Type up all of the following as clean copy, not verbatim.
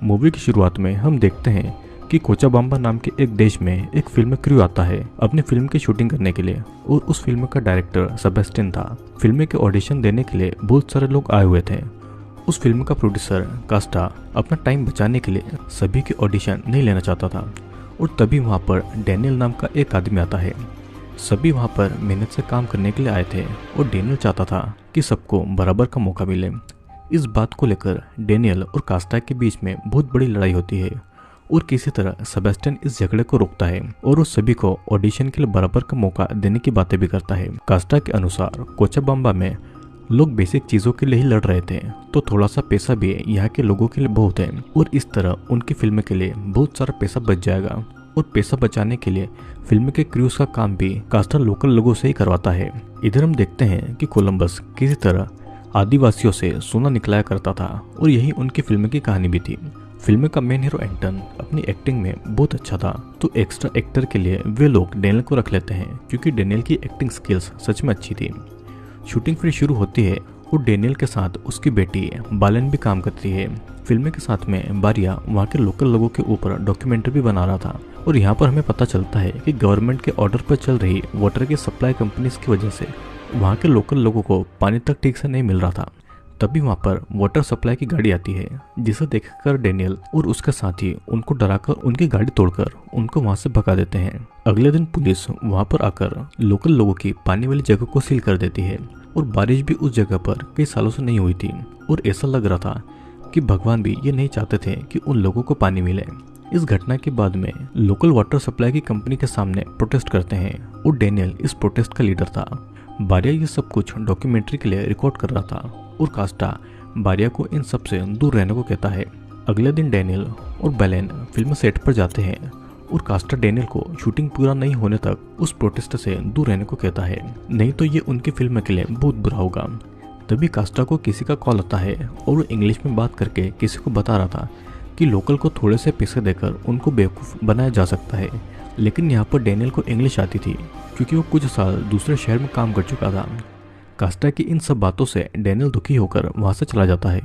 Movie की शुरुआत में हम देखते हैं कि कोचाबाम्बा नाम के एक देश में एक फिल्म क्रू आता है अपनी फिल्म की शूटिंग करने के लिए, और उस फिल्म का डायरेक्टर सेबेस्टियन था। फिल्म के ऑडिशन देने के लिए बहुत सारे लोग आए हुए थे। उस फिल्म का प्रोड्यूसर कास्टा अपना टाइम बचाने के लिए सभी के ऑडिशन नहीं लेना चाहता था, और तभी वहाँ पर डेनियल नाम का एक आदमी आता है। सभी वहाँ पर मेहनत से काम करने के लिए आए थे, और डेनियल चाहता था कि सबको बराबर का मौका मिले। इस बात को लेकर डेनियल और कास्टा के बीच में बहुत बड़ी लड़ाई होती है, और किसी तरह सेबेस्टियन इस झगड़े को रोकता है और उस सभी को ऑडिशन के लिए बराबर का मौका देने की बातें भी करता है। कास्टा के अनुसार कोचाबाम्बा में लोग बेसिक चीजों के लिए ही लड़ रहे थे, तो थोड़ा सा पैसा भी यहाँ के लोगों के लिए बहुत है, और इस तरह उनकी फिल्म के लिए बहुत सारा पैसा बच जाएगा। और पैसा बचाने के लिए फिल्म के क्रूज का काम भी कास्टा लोकल लोगों से ही करवाता है। इधर हम देखते हैं कि कोलंबस किसी तरह आदिवासियों से सोना निकलाया करता था, और यही उनकी फिल्म की कहानी भी थी। फिल्म का मेन हीरो एंटन अपनी एक्टिंग में बहुत अच्छा था, तो एक्स्ट्रा एक्टर के लिए वे लोग डेनियल को रख लेते हैं, क्योंकि डेनियल की एक्टिंग स्किल्स सच में अच्छी थी। शूटिंग फिर शुरू होती है, और डेनियल के साथ उसकी बेटी बालेन भी काम करती है। फिल्म के साथ में बारिया वहाँ के लोकल लोगों के ऊपर डॉक्यूमेंट्री भी बना रहा था, और यहाँ पर हमें पता चलता है कि गवर्नमेंट के ऑर्डर पर चल रही वाटर की सप्लाई कंपनीज की वजह से वहाँ के लोकल लोगों को पानी तक ठीक से नहीं मिल रहा था। तभी वहाँ पर वाटर सप्लाई की गाड़ी आती है, जिसे देखकर डेनियल और उसके साथी उनको डराकर उनकी गाड़ी तोड़कर उनको वहाँ से भगा देते हैं। अगले दिन पुलिस वहाँ पर आकर लोकल लोगों की पानी वाली जगह को सील कर देती है, और बारिश भी उस जगह पर कई सालों से नहीं हुई थी, और ऐसा लग रहा था कि भगवान भी ये नहीं चाहते थे कि उन लोगों को पानी मिले। इस घटना के बाद में लोकल वाटर सप्लाई की कंपनी के सामने प्रोटेस्ट करते हैं, और डेनियल इस प्रोटेस्ट का लीडर था। बारिया ये सब कुछ डॉक्यूमेंट्री के लिए रिकॉर्ड कर रहा था, और कास्टा बारिया को इन सब से दूर रहने को कहता है। अगले दिन डेनियल और बेलेन फिल्म सेट पर जाते हैं, और कास्टा डेनियल को शूटिंग पूरा नहीं होने तक उस प्रोटेस्ट से दूर रहने को कहता है, नहीं तो ये उनकी फिल्म के लिए बहुत बुरा होगा। तभी कास्टा को किसी का कॉल आता है, और वो इंग्लिश में बात करके किसी को बता रहा था कि लोकल को थोड़े से पैसे देकर उनको बेवकूफ़ बनाया जा सकता है। लेकिन यहाँ पर डेनियल को इंग्लिश आती थी, क्योंकि वो कुछ साल दूसरे शहर में काम कर चुका था। कास्टा की इन सब बातों से डेनियल दुखी होकर वहाँ से चला जाता है,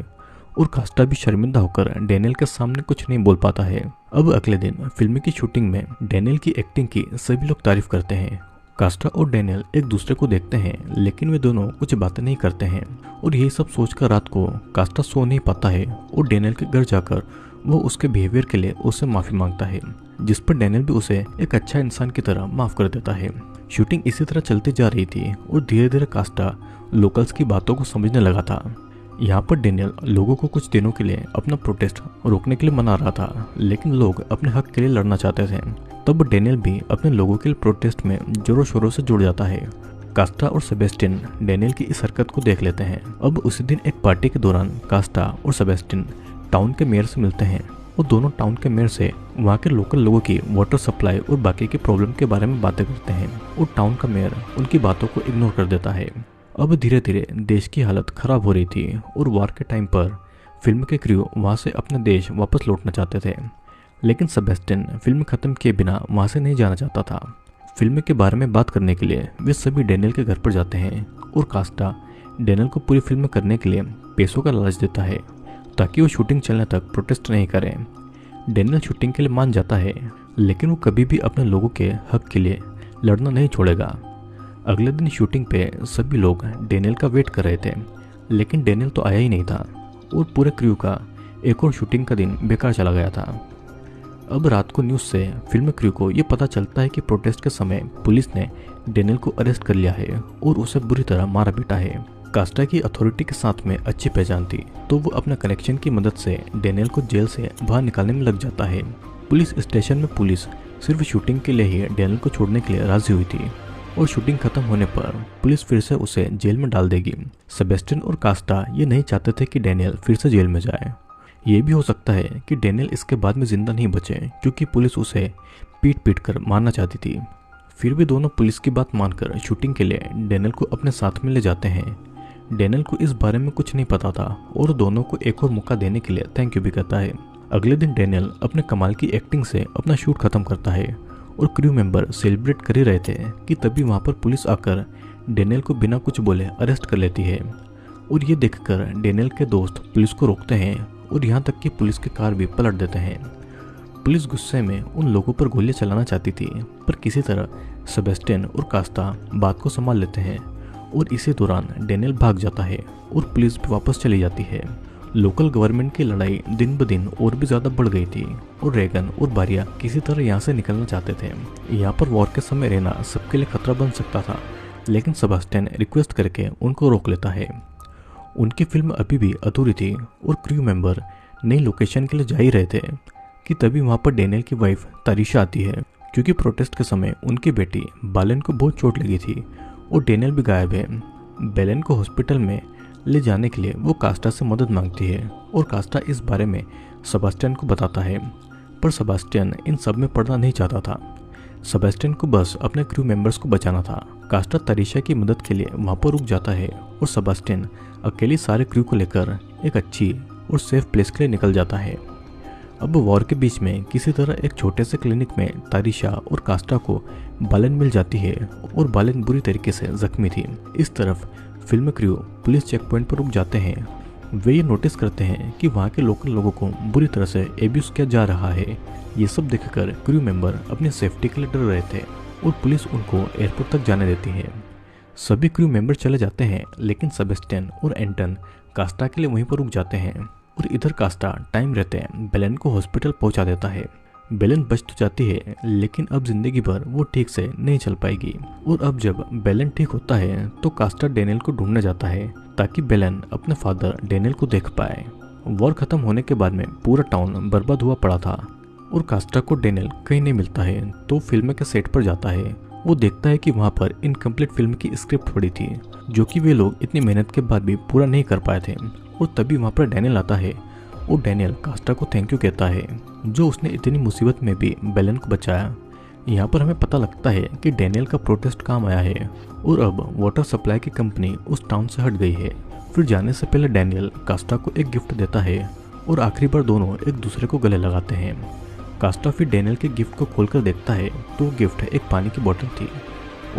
और कास्टा भी शर्मिंदा होकर डेनियल के सामने कुछ नहीं बोल पाता है। अब अगले दिन फिल्म की शूटिंग में डेनियल की एक्टिंग की सभी लोग तारीफ करते हैं। कास्टा और डेनियल एक दूसरे को देखते हैं, लेकिन वे दोनों कुछ बातें नहीं करते हैं, और यही सब सोचकर रात को कास्टा सो नहीं पाता है, और डेनियल के घर जाकर वो उसके बिहेवियर के लिए उससे माफ़ी मांगता है, जिस पर डेनियल भी उसे एक अच्छा इंसान की तरह माफ़ कर देता है। शूटिंग इसी तरह चलती जा रही थी, और धीरे धीरे कास्टा लोकल्स की बातों को समझने लगा था। यहाँ पर डेनियल लोगों को कुछ दिनों के लिए अपना प्रोटेस्ट रोकने के लिए मना रहा था, लेकिन लोग अपने हक के लिए लड़ना चाहते थे। तब डेनियल भी अपने लोगों के लिए प्रोटेस्ट में जोरों शोरों से जुड़ जाता है। कास्टा और सेबेस्टियन डेनियल की इस हरकत को देख लेते हैं। अब उसी दिन एक पार्टी के दौरान कास्टा और सेबेस्टियन टाउन के मेयर से मिलते हैं, और दोनों टाउन के मेयर से वहाँ के लोकल लोगों की वाटर सप्लाई और बाकी के प्रॉब्लम के बारे में बातें करते हैं, और टाउन का मेयर उनकी बातों को इग्नोर कर देता है। अब धीरे धीरे देश की हालत खराब हो रही थी, और वार के टाइम पर फिल्म के क्रू वहाँ से अपने देश वापस लौटना चाहते थे, लेकिन सेबेस्टियन फिल्म खत्म किए बिना वहाँ से नहीं जाना चाहता था। फिल्म के बारे में बात करने के लिए वे सभी डेनियल के घर पर जाते हैं, और कास्टा डेनियल को पूरी फिल्म करने के लिए पैसों का लालच देता है, ताकि वो शूटिंग चलने तक प्रोटेस्ट नहीं करें। डेनियल शूटिंग के लिए मान जाता है, लेकिन वो कभी भी अपने लोगों के हक के लिए लड़ना नहीं छोड़ेगा। अगले दिन शूटिंग पे सभी लोग डेनियल का वेट कर रहे थे, लेकिन डेनियल तो आया ही नहीं था, और पूरे क्रू का एक और शूटिंग का दिन बेकार चला गया था। अब रात को न्यूज़ से फिल्म क्रू को ये पता चलता है कि प्रोटेस्ट के समय पुलिस ने डेनियल को अरेस्ट कर लिया है, और उसे बुरी तरह मारा पीटा है। कास्टा की अथॉरिटी के साथ में अच्छी पहचान थी, तो वो अपने कनेक्शन की मदद से डेनियल को जेल से बाहर निकालने में लग जाता है। पुलिस स्टेशन में पुलिस सिर्फ शूटिंग के लिए ही डेनियल को छोड़ने के लिए राजी हुई थी, और शूटिंग खत्म होने पर पुलिस फिर से उसे जेल में डाल देगी। सेबेस्टियन और कास्टा ये नहीं चाहते थे कि डेनियल फिर से जेल में जाए। ये भी हो सकता है कि डेनियल इसके बाद में जिंदा नहीं बचे, क्योंकि पुलिस उसे पीट पीट कर मारना चाहती थी। फिर भी दोनों पुलिस की बात मानकर शूटिंग के लिए डेनियल को अपने साथ में ले जाते हैं। डेनियल को इस बारे में कुछ नहीं पता था, और दोनों को एक और मौका देने के लिए थैंक यू भी कहता है। अगले दिन डेनियल अपने कमाल की एक्टिंग से अपना शूट खत्म करता है, और क्रू मेंबर सेलिब्रेट कर ही रहे थे कि तभी वहाँ पर पुलिस आकर डेनियल को बिना कुछ बोले अरेस्ट कर लेती है। और ये देखकर डेनियल के दोस्त पुलिस को रोकते हैं और यहाँ तक कि पुलिस की कार भी पलट देते हैं। पुलिस गुस्से में उन लोगों पर गोलियां चलाना चाहती थी, पर किसी तरह सेबेस्टियन और कास्टा बात को संभाल लेते हैं और इसी दौरान डेनियल भाग जाता है और पुलिस भी वापस चली जाती है। लोकल गवर्नमेंट की लड़ाई दिन ब दिन और भी ज़्यादा बढ़ गई थी और रेगन और बारिया किसी तरह यहाँ से निकलना चाहते थे। यहाँ पर वॉर के समय रहना सबके लिए खतरा बन सकता था, लेकिन सेबेस्टियन रिक्वेस्ट करके उनको रोक लेता है। उनकी फिल्म अभी भी अधूरी थी और क्रू मेंबर नई लोकेशन के लिए जा ही रहे थे कि तभी वहाँ पर डेनियल की वाइफ तारिशा आती है, क्योंकि प्रोटेस्ट के समय उनकी बेटी बालेन को बहुत चोट लगी थी और डेनियल भी गायब है। बेलेन को हॉस्पिटल में ले जाने के लिए वो कास्टा से मदद मांगती है और कास्टा इस बारे में सेबेस्टियन को बताता है, पर सेबेस्टियन इन सब में पड़ना नहीं चाहता था। सेबेस्टियन को बस अपने क्रू मेंबर्स को बचाना था। कास्टा तारिशा की मदद के लिए वहाँ पर रुक जाता है और सेबेस्टियन अकेली सारे क्रू को लेकर एक अच्छी और सेफ प्लेस के लिए निकल जाता है। अब वॉर के बीच में किसी तरह एक छोटे से क्लिनिक में तारिशा और कास्टा को बालेन मिल जाती है और बालेन बुरी तरीके से जख्मी थी। इस तरफ film crew police checkpoint पर रुक जाते हैं। वे ये नोटिस करते हैं कि वहाँ के लोकल लोगों को बुरी तरह से एब्यूज किया जा रहा है। ये सब देखकर क्रू मेंबर अपनी सेफ्टी के लिए डर रहे थे और पुलिस उनको एयरपोर्ट तक जाने देती है। सभी क्रू मेंबर चले जाते हैं, लेकिन सेबेस्टियन और एंटन कास्टा के लिए वहीं पर रुक जाते हैं और इधर कास्टा टाइम रहते बेलेन को हॉस्पिटल पहुंचा देता है। बेलेन बच तो जाती है, लेकिन अब जिंदगी भर वो ठीक से नहीं चल पाएगी। और अब जब बेलेन ठीक होता है तो कास्टा डेनियल को ढूंढने जाता है ताकि बेलेन अपने फादर डेनियल को देख पाए। वॉर खत्म होने के बाद में पूरा टाउन बर्बाद हुआ पड़ा था और कास्टा को डेनियल कहीं नहीं मिलता है, तो फिल्म के सेट पर जाता है। वो देखता है कि वहाँ पर इनकम्प्लीट फिल्म की स्क्रिप्ट पड़ी थी, जो कि वे लोग इतनी मेहनत के बाद भी पूरा नहीं कर पाए थे। और तभी वहाँ पर डेनियल आता है और डेनियल कास्टा को थैंक यू कहता है, जो उसने इतनी मुसीबत में भी बेलेन को बचाया। यहाँ पर हमें पता लगता है कि डेनियल का प्रोटेस्ट काम आया है और अब वाटर सप्लाई की कंपनी उस टाउन से हट गई है। फिर जाने से पहले डेनियल कास्टा को एक गिफ्ट देता है और आखिरी बार दोनों एक दूसरे को गले लगाते हैं। कास्टा फिर डेनियल के गिफ्ट को खोलकर देखता है तो वो गिफ्ट एक पानी की बोतल थी।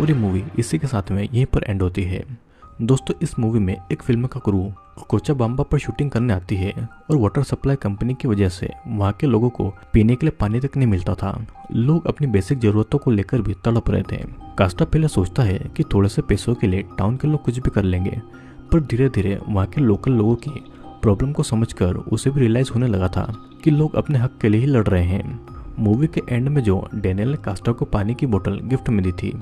और ये मूवी इसी के साथ में यहीं पर एंड होती है। दोस्तों, इस मूवी में एक फिल्म का क्रू कोचाबाम्बा पर शूटिंग करने आती है और वाटर सप्लाई कंपनी की वजह से वहाँ के लोगों को पीने के लिए पानी तक नहीं मिलता था। लोग अपनी बेसिक जरूरतों को लेकर भी तड़प रहे थे। कास्टा पहले सोचता है कि थोड़े से पैसों के लिए टाउन के लोग कुछ भी कर लेंगे, पर धीरे धीरे वहाँ के लोकल लोगों की प्रॉब्लम को समझकर उसे भी रियलाइज होने लगा था कि लोग अपने हक के लिए ही लड़ रहे हैं। मूवी के एंड में जो डेनियल ने कास्टा को पानी की बोतल गिफ्ट में दी थी,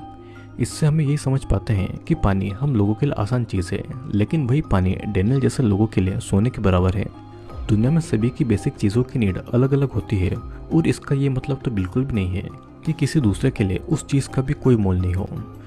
इससे हमें यही समझ पाते हैं कि पानी हम लोगों के लिए आसान चीज़ है, लेकिन वही पानी डेनियल जैसे लोगों के लिए सोने के बराबर है। दुनिया में सभी की बेसिक चीज़ों की नीड अलग अलग होती है और इसका ये मतलब तो बिल्कुल भी नहीं है कि किसी दूसरे के लिए उस चीज़ का भी कोई मोल नहीं हो।